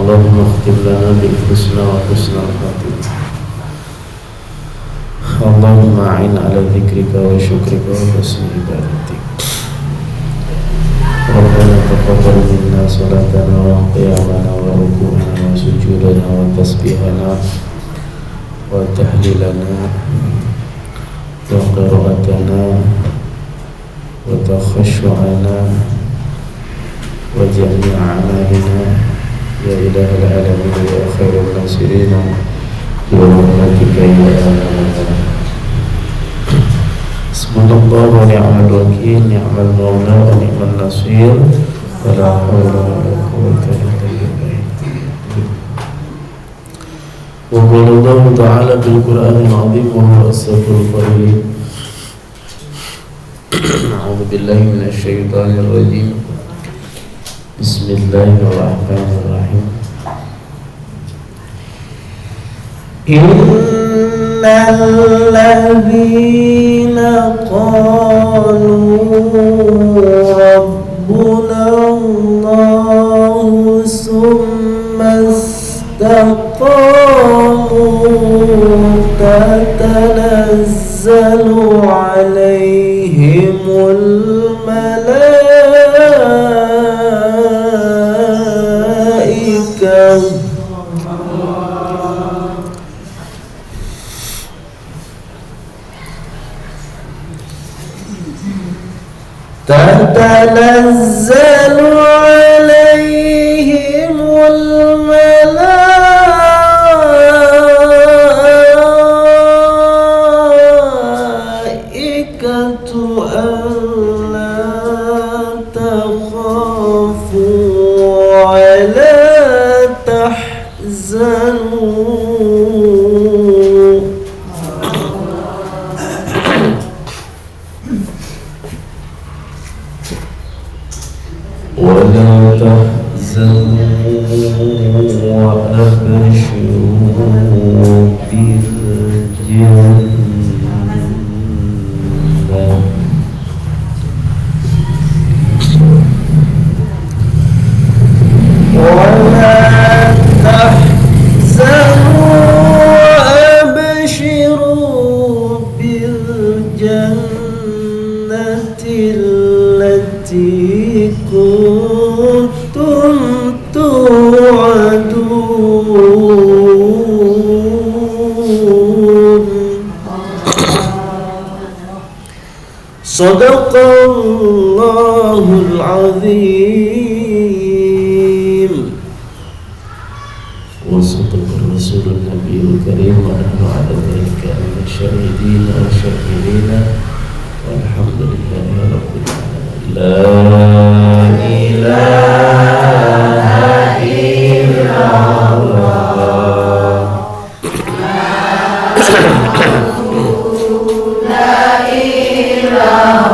اللهم اختم لنا بالحسنى وحسن الخاتمة. اللهم أعن على ذكرك وشكرك وحسن عبادتك. ربنا تقبل منا صلاتنا وقيامنا وركوعنا وسجودنا وتسبيحنا وتهليلنا وقراءتنا وتخشعنا وجميع أعمالنا يا إله العالمين يا خير الناصرين برحمتك يا أرحم. Bismillah wa ni'mal wakil, ni'mal maula wa ni'mal nasir, wa la hawla wa la quwwata illa billah. Wa qala Allah ta'ala bil Qur'anil 'azim wa huwa as-sami'ul 'alim. A'udzu billahi minasy syaithanir rajim. Bismillahirrahmanirrahim. Innal ladzina qalu rabbuna Allahu summa istaqamu tatanazzalu alaihimul malaikah tatanazzalu alaihimul malaikatu alla takhafu wa la tahzanu ولا تحزنوا وأبشروا بالجنة ولا تحزنوا وأبشروا بالجنة التي كنتم توعدون. صدق الله العظيم وصدق الرسول النبي الكريم ونحن على ذلك من الشاهدين والشاكرين والحمد لله رب العالمين. لا إله إلا الله. لا إله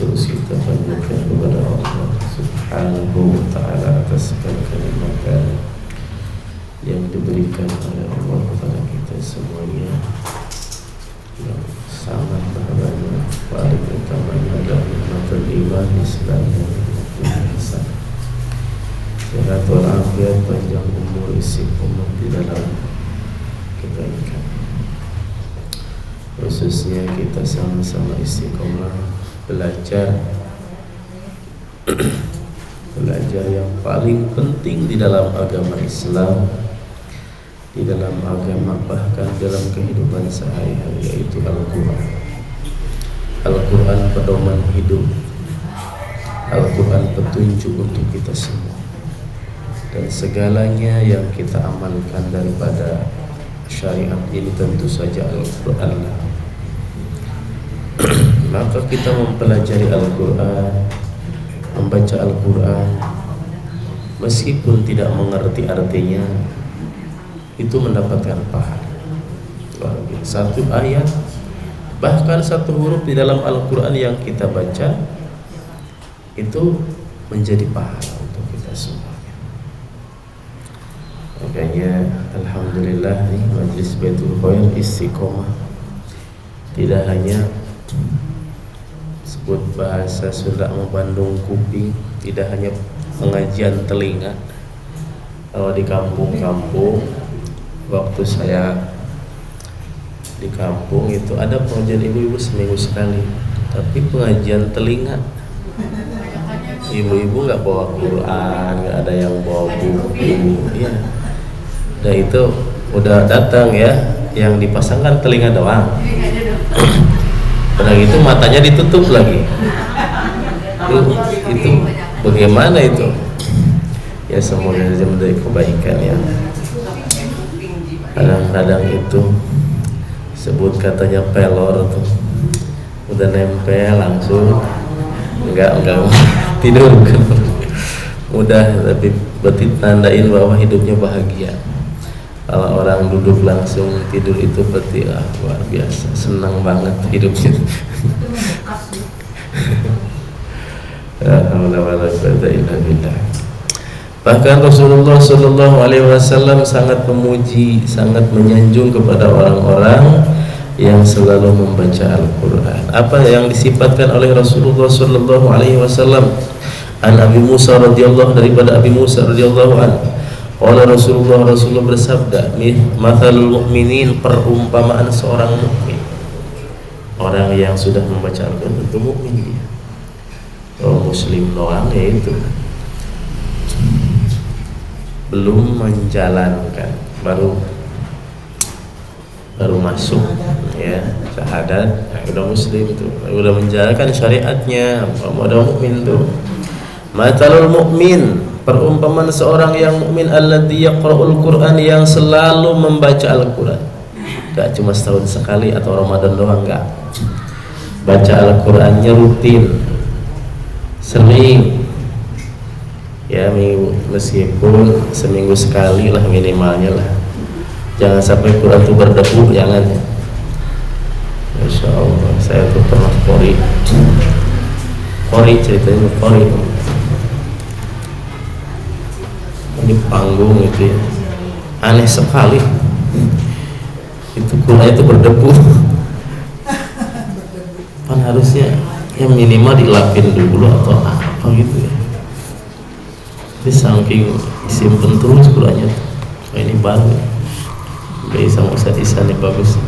terus kita panjatkan kepada Allah Subhanahu wa Ta'ala atas segala kenikmatan yang diberikan oleh Allah kepada kita semuanya, yang sangat berharga. Paling utamanya adalah nikmat iman, Islam dan ihsan. Sehat walafiat, panjang umur, istiqomah di dalam kebaikan. Khususnya kita sama-sama istiqomah belajar yang paling penting di dalam agama Islam, di dalam agama bahkan dalam kehidupan sehari-hari, yaitu Al-Quran. Al-Quran pedoman hidup, Al-Quran petunjuk untuk kita semua, dan segalanya yang kita amalkan daripada syariat ini tentu saja Al-Quran. Maka kita mempelajari Al-Quran, membaca Al-Quran, meskipun tidak mengerti artinya, itu mendapatkan pahala. Satu ayat, bahkan satu huruf di dalam Al-Quran yang kita baca, itu menjadi pahala untuk kita semua. Makanya alhamdulillah nih Majlis Baitul Khair Istiqomah tidak hanya sebut bahasa Sunda membandung kuping, tidak hanya pengajian telinga. Kalau di kampung-kampung, waktu saya di kampung itu ada pengajian ibu-ibu seminggu sekali, tapi pengajian telinga. Ibu-ibu nggak bawa Quran, nggak ada yang bawa buku, ya. Dan itu udah datang ya, yang dipasangkan telinga doang. Udah gitu matanya ditutup lagi. Itu bagaimana itu? Ya semuanya menjadi kebaikan ya. Kadang-kadang itu sebut katanya pelor tuh, udah nempel langsung enggak tidur kan. Udah, tapi berarti tandain bahwa hidupnya bahagia. Kalau orang duduk langsung tidur itu berarti luar biasa, senang banget hidupnya. Bahkan Rasulullah Shallallahu Alaihi Wasallam sangat memuji, sangat menyanjung kepada orang-orang yang selalu membaca Al-Quran. Apa yang disifatkan oleh Rasulullah Shallallahu Alaihi Wasallam? An Abi Musa radhiyallahu, daripada Abi Musa radhiyallahu anhu. Qala Rasulullah bersabda, mathalul mu'minin, perumpamaan seorang mukmin. Orang yang sudah membaca Al-Quran itu mukmin dia. Kalau muslim doang ya itu belum menjalankan, baru masuk ya syahadat, udah muslim itu, udah menjalankan syariatnya, udah mukmin tuh. Mathalul mu'min, perumpamaan seorang yang mukmin, alladzi yaqra'ul Qur'an, yang selalu membaca Al-Quran. Gak cuma setahun sekali atau Ramadan doang, enggak. Baca Al-Qurannya rutin, sering ya, meskipun seminggu sekali lah minimalnya lah. Jangan sampai Quran itu berdebu, jangan. Masya Allah, saya tuh pernah kori ceritanya, kori di panggung itu ya, aneh sekali itu Quran itu berdebu. Kan harusnya yang minimal dilapin dulu atau apa gitu ya. Jadi saking simpen terus Qurannya. Ini baru bayi sama Ustaz Isa ini bagus.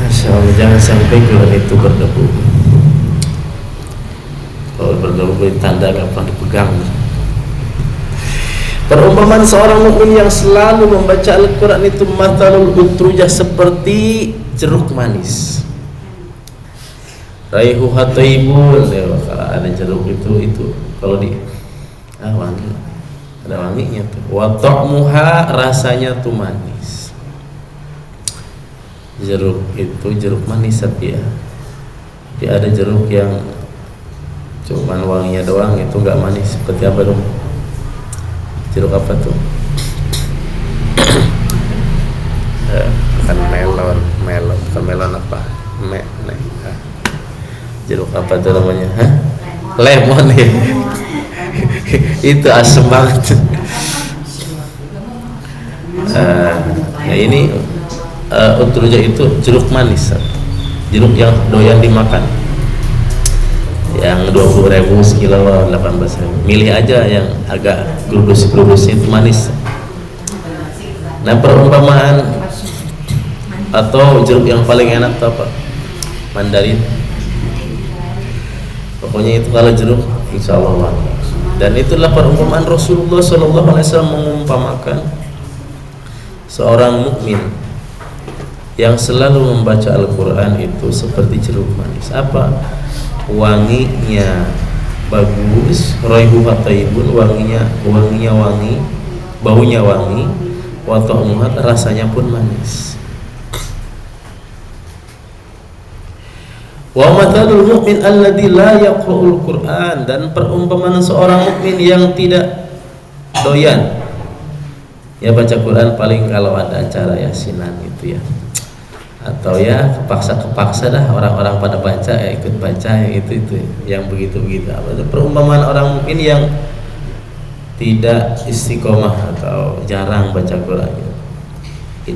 Masya Allah, jangan sampai Quran itu berdebu. Kalau berdebu tanda gampang dipegang. Perumpamaan seorang mukmin yang selalu membaca Al-Quran itu mathalul utrujah, seperti jeruk manis. Raihu hataibun, ya, kalau ada jeruk itu kalau di wangi, ada wanginya tuh. Wa ta'muha, rasanya tuh manis. Jeruk itu jeruk manis ya. Dia ada jeruk yang cuman wanginya doang, itu enggak manis. Seperti apa dong? Jeruk apa tuh? Bukan melon apa? apa tuh namanya? Hah? Lemon ya. Itu asem banget. Nah ini utruja itu jeruk manis, jeruk yang doyan dimakan, yang 20.000 sekilo 18.000. Milih aja yang agak gerudus itu manis. Nah perumpamaan atau jeruk yang paling enak itu apa? Mandarin. Pokoknya itu kalau jeruk insya Allah wangi. Dan itulah perumpamaan Rasulullah SAW mengumpamakan seorang mukmin yang selalu membaca Al-Quran itu seperti jeruk manis. Apa? Wanginya bagus, raihuha thayyibun, wanginya wangi, baunya wangi, wa ta'muha, rasanya pun manis. Wa mathalul mu'min alladzi la yaqra'ul Qur'an, dan perumpamaan seorang mukmin yang tidak doyan ya baca Quran, paling kalau ada acara yasinan gitu ya, atau ya kepaksa dah orang-orang pada baca ya ikut baca ya, itu yang begitu apa itu perumpamaan orang mukmin yang tidak istiqomah atau jarang baca Quran gitu.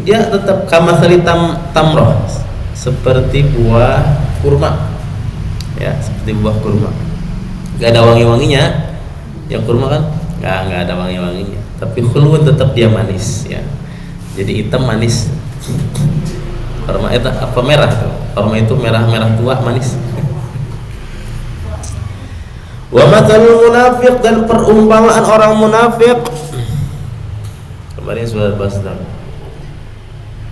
Dia tetap kamathali tamroh, seperti buah kurma ya, seperti buah kurma, gak ada wangi-wanginya. Yang kurma kan nggak ada wangi-wanginya, tapi khulwun tetap dia manis ya, jadi hitam manis. Kurma itu apa merah tuh? Kurma itu merah tua manis. Wa mathalul munafiq, dan perumpamaan orang munafik. Kemarin sudah bahas tentang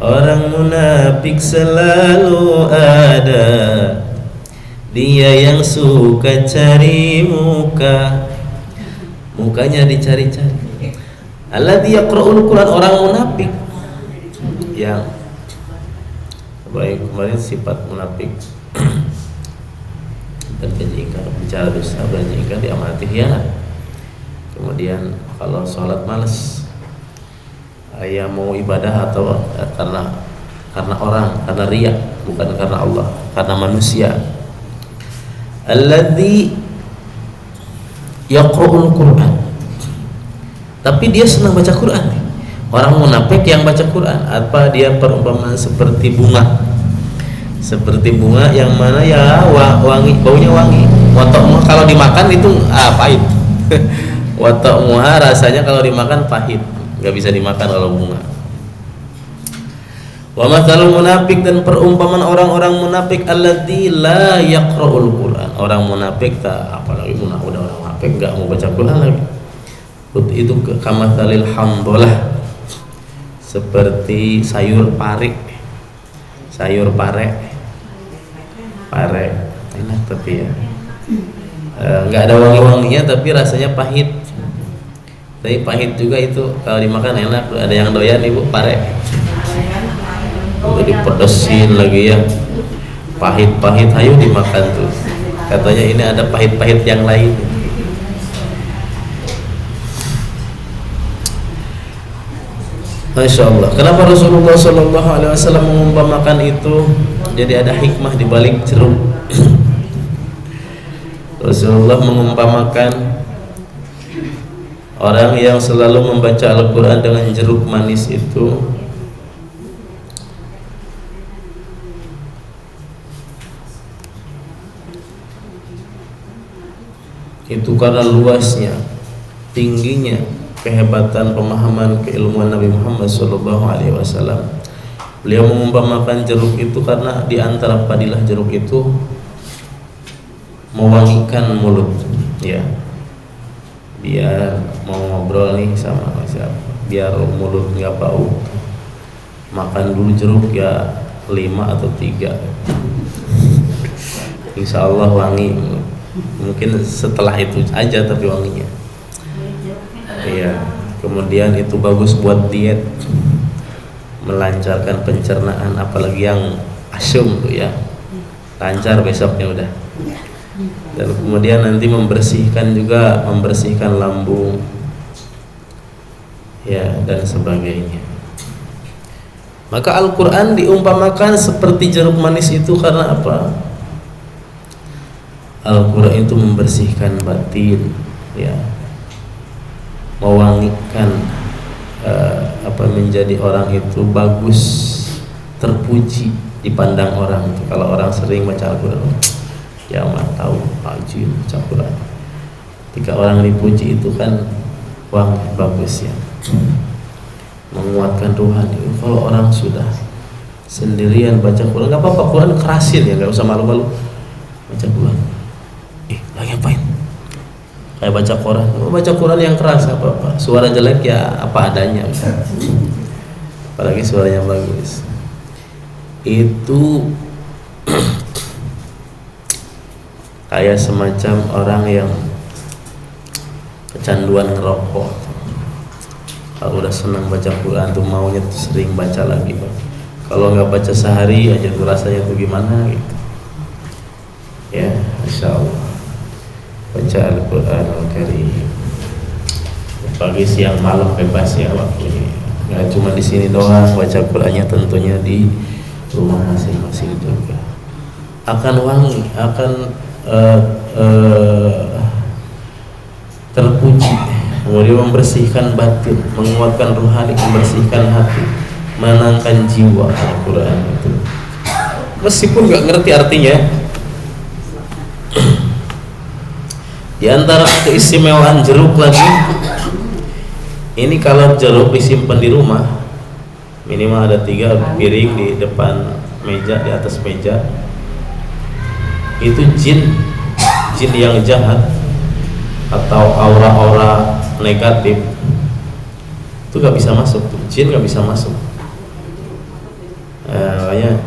orang munafik selalu ada, dia yang suka cari mukanya dicari-cari. Alladzi yaqra'ul Qur'an, orang munafik yang baik. Kemarin sifat munafik berjanji ingkar, bicara dusta, berjanji ingkar, diamanati khianat. Kemudian kalau sholat malas, ya mau ibadah atau karena orang, karena riya, bukan karena Allah, karena manusia. Alladzi yaqra'ul Qur'an, tapi dia senang baca Quran. Orang munafik yang baca Quran, apa dia perumpamaan seperti bunga yang mana ya wangi, baunya wangi. Wata'muha, kalau dimakan itu pahit. Wata'muha, rasanya kalau dimakan pahit, nggak bisa dimakan kalau bunga. Wa mathalul munafik, dan perumpamaan orang-orang munafik alladzi la yaqra'ul Qur'an, orang munafik apalagi udah orang munafik nggak mau baca Quran lagi. Itu kamathalil hamdalah, seperti sayur pare enak tapi ya nggak ada wangi-wanginya, tapi rasanya pahit. Tapi pahit juga itu kalau dimakan enak. Ada yang doyan ibu pare, udah dipedesin lagi ya, pahit, ayo dimakan tuh. Katanya ini ada pahit-pahit yang lain. Masya Allah. Kenapa Rasulullah SAW mengumpamakan itu? Jadi ada hikmah di balik jeruk. Rasulullah mengumpamakan orang yang selalu membaca Al-Quran dengan jeruk manis itu karena luasnya, tingginya kehebatan pemahaman keilmuan Nabi Muhammad SAW. Beliau mengumpamakan jeruk itu karena di antara fadilah jeruk itu mewangikan mulut ya. Biar mau ngobrol nih sama siapa, biar mulut nggak bau, makan dulu jeruk ya 5 atau 3, insya Allah wangi. Mungkin setelah itu aja tapi wanginya. Iya. Kemudian itu bagus buat diet, melancarkan pencernaan, apalagi yang asam tuh ya, lancar besoknya udah. Dan kemudian nanti membersihkan lambung ya, dan sebagainya. Maka Al-Quran diumpamakan seperti jeruk manis itu karena apa? Al-Quran itu membersihkan batin, ya, mewangikan menjadi orang itu bagus, terpuji dipandang orang. Kalau orang sering baca Al-Quran, ya mah tahu rajin baca Al-Quran. Ketika orang dipuji itu kan wangi, bagus, ya, menguatkan rohani. Kalau orang sudah sendirian baca Quran, nggak apa-apa, Quran kerasin, ya, nggak usah malu-malu baca Quran. Lagi ngapain? Kayak baca Quran yang keras, apa-apa. Suara jelek ya apa adanya, apalagi suaranya bagus. Itu kayak semacam orang yang kecanduan ngerokok. Kalau udah senang baca Quran tuh maunya tuh sering baca lagi, Pak. Kalau nggak baca sehari aja tuh rasanya tuh gimana gitu. Ya, Masya Allah, baca Al-Quran Al-Karim pagi siang malam bebas, ya, waktunya. Nggak cuma di sini doang baca Qurannya, tentunya di rumah masing-masing juga akan wangi, akan terpuji, kemudian membersihkan batin, menguatkan rohani, membersihkan hati, menenangkan jiwa. Al-Quran itu meskipun nggak ngerti artinya. Di antara keistimewaan jeruk lagi, ini kalau jeruk disimpan di rumah, minimal ada 3 piring di depan meja, di atas meja. Itu jin yang jahat atau aura-aura negatif itu gak bisa masuk, jin gak bisa masuk. Makanya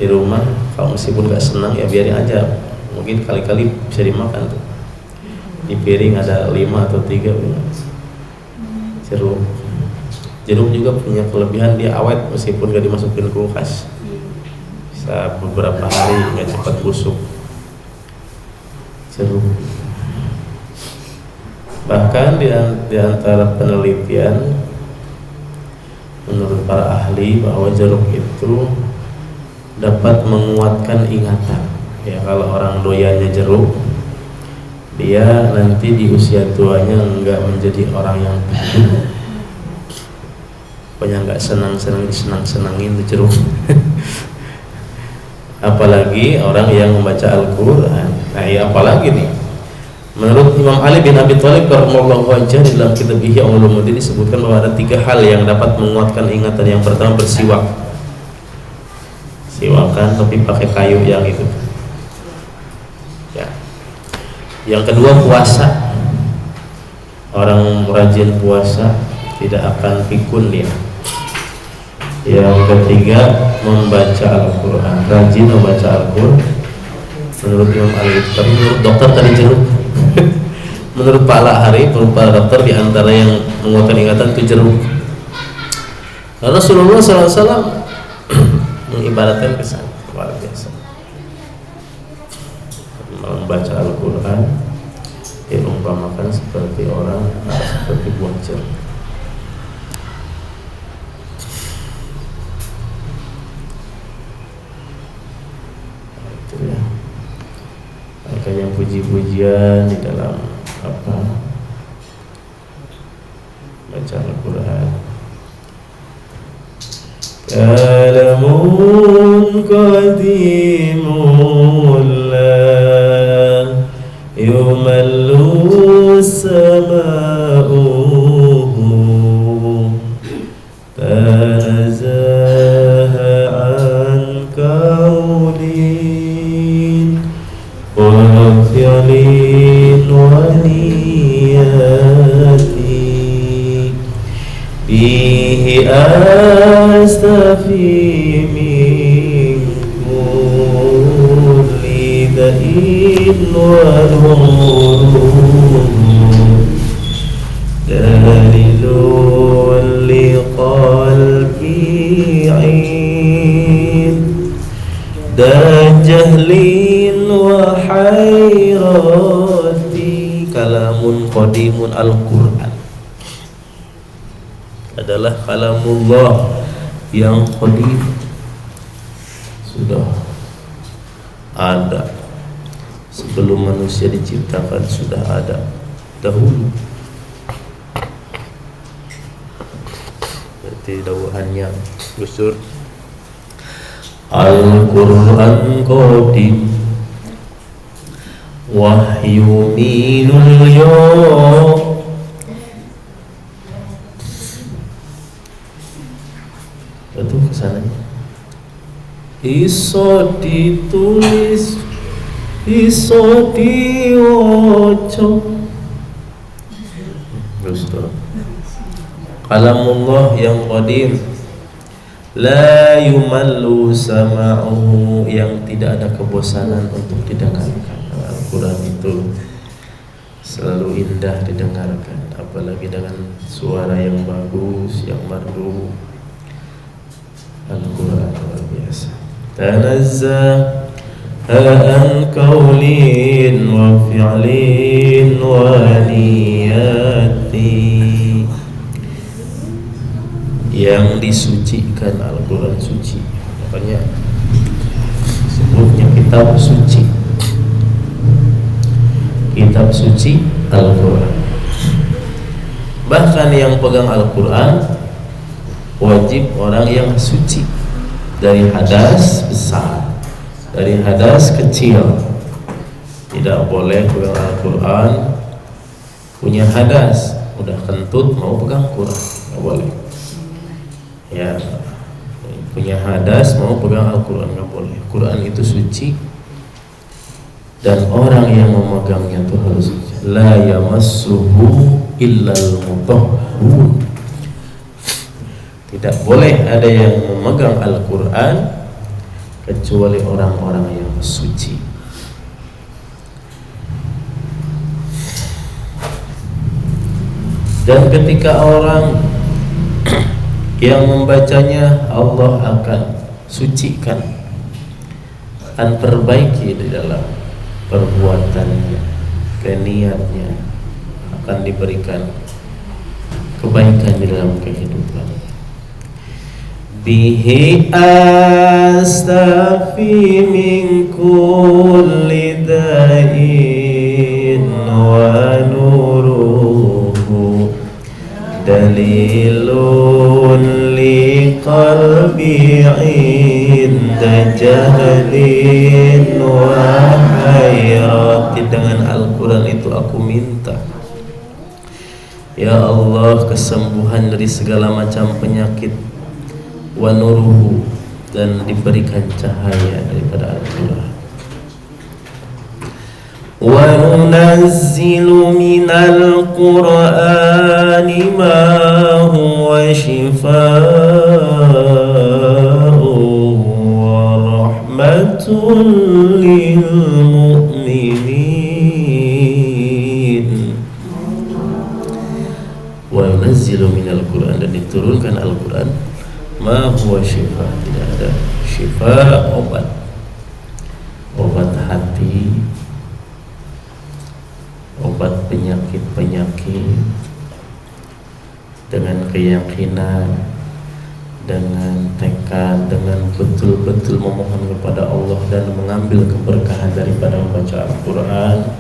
di rumah kalau meskipun gak senang ya biarin aja, mungkin kali-kali bisa dimakan tuh. Di piring ada 5 atau 3 jeruk. Jeruk juga punya kelebihan, dia awet meskipun gak dimasukin kulkas, bisa beberapa hari, nggak cepat busuk jeruk. Bahkan di antara penelitian menurut para ahli bahwa jeruk itu dapat menguatkan ingatan. Ya, kalau orang doyannya jeruk, dia nanti di usia tuanya enggak menjadi orang yang pikun, pokoknya enggak senang-senangin tuh jeruk. Apalagi orang yang membaca Al-Quran. Nah, ya, apalagi nih, menurut Imam Ali bin Abi Thalib radhiyallahu anhu, dalam kitab Ihya Ulumuddin disebutkan bahwa ada 3 hal yang dapat menguatkan ingatan. Yang pertama bersiwak, siwakan tapi pakai kayu yang itu, ya. Yang kedua puasa, orang rajin puasa tidak akan pikun dia. Yang ketiga membaca Al-Quran, rajin membaca Al-Quran. Menurut Imam Ali, tapi menurut dokter tadi jeruk. Menurut Pak Lahari, menurut para dokter, di antara yang menguatkan ingatan itu jeruk. Karena Rasulullah SAW mengibaratkan kesan luar biasa. Membaca Al-Quran diumpamakan seperti orang seperti buah jeruk. Itu ya. Makanya puji-pujian di dalam baca Al-Quran. Kalamun qadimun la yumallu sama'uhu tanazaha an kaulin wafyalin waniyati bihi astafi min kulli da'in wa nurun dalilun liqalbi 'in dan jahlin wa hayrati. Kalamun qadimun, Al-Quran adalah kalamullah yang qadim, sudah ada sebelum manusia diciptakan sudah ada dahulu. Berarti dawahannya Gusur Al-Quran qadim wahyu minul yawm. Betul kesananya. Iso ditulis, iso diwaca. Gusur Kalamullah yang qadim, la yumallu sama'uhu, yang tidak ada kebosanan untuk didengarkan. Al-Quran itu selalu indah didengarkan, apalagi dengan suara yang bagus, yang merdu. Al-Quran luar biasa. Tanazzah an qaulin wa fi'lin wa niyati, yang disucikan. Al-Quran suci, makanya sebutnya kitab suci. Kitab suci Al-Quran. Bahkan yang pegang Al-Quran wajib orang yang suci dari hadas besar, dari hadas kecil. Tidak boleh pegang Al-Quran punya hadas, udah kentut mau pegang Quran, nggak boleh. Ya, punya hadas mau pegang Al-Quran nggak boleh. Quran itu suci dan orang yang memegangnya itu harus suci. La yamassuhu illal mutahharun. Tidak boleh ada yang memegang Al-Quran kecuali orang-orang yang suci. Dan ketika orang yang membacanya, Allah akan sucikan, akan perbaiki di dalam perbuatannya, niatnya, akan diberikan kebaikan di dalam kehidupan. Bihi astafi min kulli da'in wa nuruhu dalilun li qalbi inda jahlin wa hayrati. Dengan Al-Quran itu aku minta, ya Allah, kesembuhan dari segala macam penyakit, wa nuruhu, dan diberikan cahaya daripada Al-Quran. Wa nunazzilu minal Qur'ani ma huwa shifaa'u wa rahmatun lil mu'minin. Wa nunazzilu minal Qur'an, dan diturunkan Al-Quran ma huwa syifa, tidak ada syifa, obat hati, obat penyakit-penyakit, dengan keyakinan, dengan tekad, dengan betul-betul memohon kepada Allah dan mengambil keberkahan daripada membaca Al-Quran,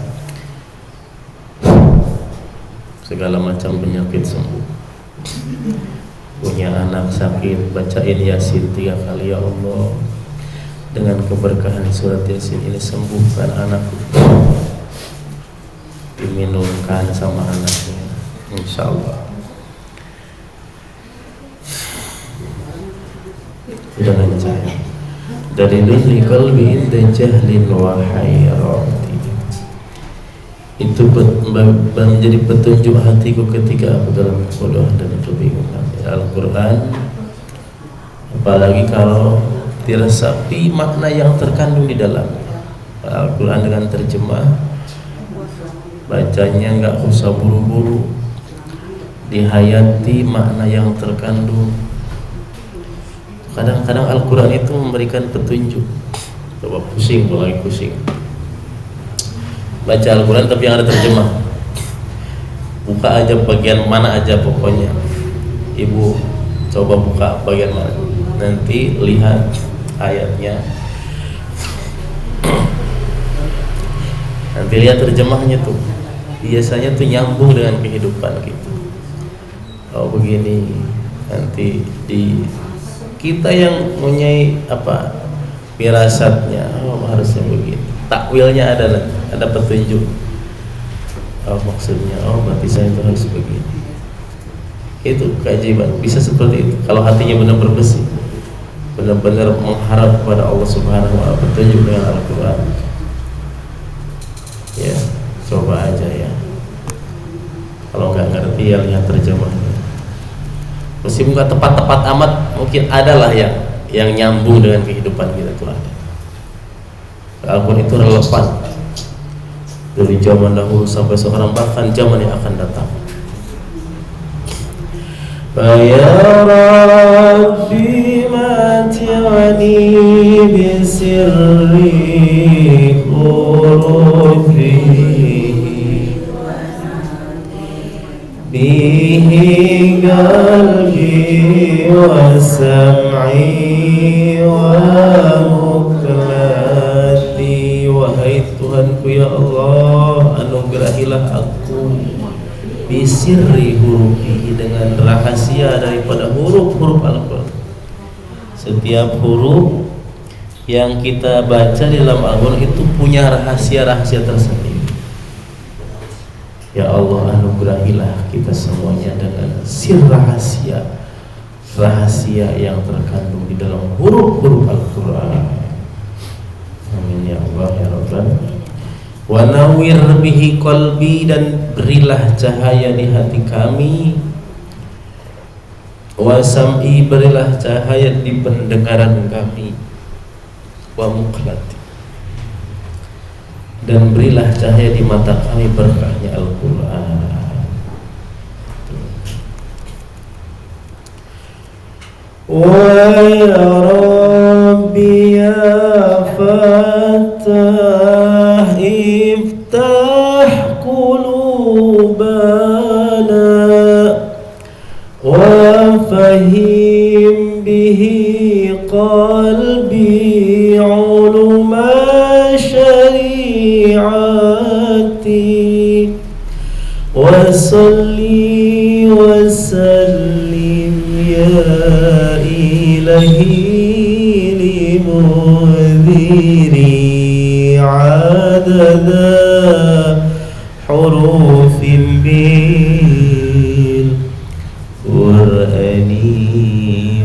segala macam penyakit sembuh. Punya anak sakit, bacain Yasin 3 kali, ya Allah, dengan keberkahan surat Yasin ini sembuhkan anakku. Diminumkan sama anaknya, insyaallah. Dengan cahaya dari lili qalbi inda jahlin wa hayrati, itu menjadi petunjuk hatiku ketika aku dalam kebodohan dan kebingungan. Al-Quran, apalagi kalau diresapi makna yang terkandung di dalamnya. Al-Quran dengan terjemah, bacanya nggak usah buru-buru, dihayati makna yang terkandung. Kadang-kadang Al-Quran itu memberikan petunjuk. Coba pusing, kalau lagi pusing, baca Al-Quran tapi yang ada terjemah, buka aja bagian mana aja pokoknya. Ibu coba buka bagian mana, nanti lihat ayatnya. Nanti lihat terjemahnya tuh, biasanya tuh nyambung dengan kehidupan kita. Oh begini, nanti di kita yang punya firasatnya, harusnya begini. Takwilnya ada petunjuk. Maksudnya, berarti saya itu harus begini. Itu keajaiban, bisa seperti itu. Kalau hatinya benar-benar bersih, benar-benar mengharap kepada Allah Subhanahu wa Ta'ala, petunjuk dengan Al-Quran. Ya, coba aja ya. Kalau nggak ngerti ya lihat terjemahnya. Meskipun nggak tepat-tepat amat, mungkin adalah yang nyambung dengan kehidupan kita itu ada. Al-Quran itu relevan dari zaman dahulu sampai sekarang, bahkan zaman yang akan datang. Ya Rabbi mati'ani bisirri hurufi bihi qalbi wa sam'i wa muklati. Wahai Tuhanku ya Allah, anugerahilah aku bisirri hurufi, dengan rahasia daripada huruf-huruf Al-Quran. Setiap huruf yang kita baca di dalam Al-Quran itu punya rahasia-rahasia tersendiri. Ya Allah, anugerahilah kita semuanya dengan sir rahasia yang terkandung di dalam huruf-huruf Al-Quran. Amin ya Allah ya Rabbal. Wa nawwir bihi qalbi, dan berilah cahaya di hati kami. Wa sam'i, berilah cahaya di pendengaran kami. Wa muqlati, dan berilah cahaya di mata kami berkahnya Al-Quran. Wa ya Rabbi ya Fattah, iftah qulubana wa fahim bihi qalbi uluma syari'ati wa salli wa sallim ya ilahi limudhiri adada hurufin bil Qur'ani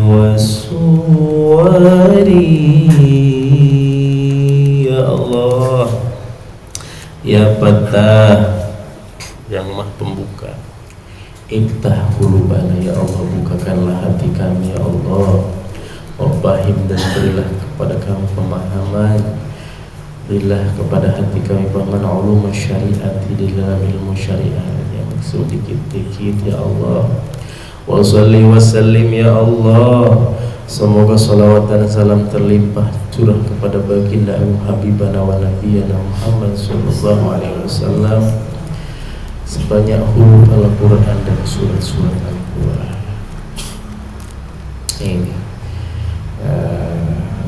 wa suwari. Ya Allah ya Fattah, yang Maha Pembuka, iftah qulubana, ya Allah, bukakanlah hati kami ya Allah. Wafahim, dan berilah kepada kami pemahaman, berilah kepada hati kami pemahaman ulum syariati, di dalam ilmu syariat yang maksud dikit-dikit ya Allah. Wa salli wa sallim ya Allah, semoga salawat dan salam terlimpah curah kepada baginda Habibana wa Nabiyana Muhammad sallallahu alaihi wasallam sebanyak huruf Al-Quran dan surat-surat Al-Quran. Ini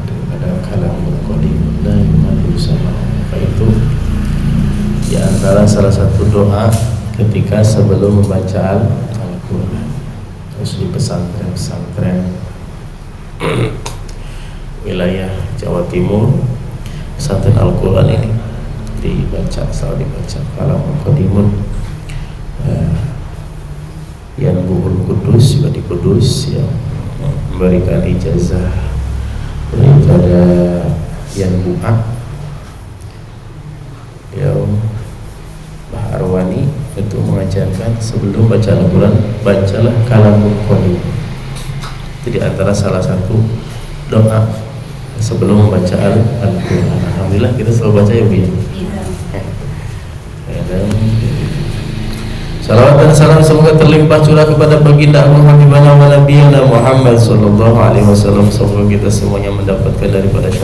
daripada kalamul qadim la yumadu sama. Maka itu di antara salah satu doa ketika sebelum membaca Al-Quran, terus di pesantren wilayah Jawa Timur, pesantren Al-Quran ini selalu dibaca kalamul qadimun. Yang Bu'ul Kudus juga di Kudus yang memberikan ijazah daripada Yan Bu'ah yang Mbah Arwani itu mengajarkan sebelum baca Al-Quran bacalah kalamul qadim. Jadi antara salah satu doa sebelum membaca Al-Quran. Alhamdulillah kita selalu baca ya begini. Dan salawat dan salam semoga terlimpah curah kepada baginda Muhammad wa Nabiyana Muhammad sallallahu alaihi wasallam. Semoga kita semuanya mendapatkan daripada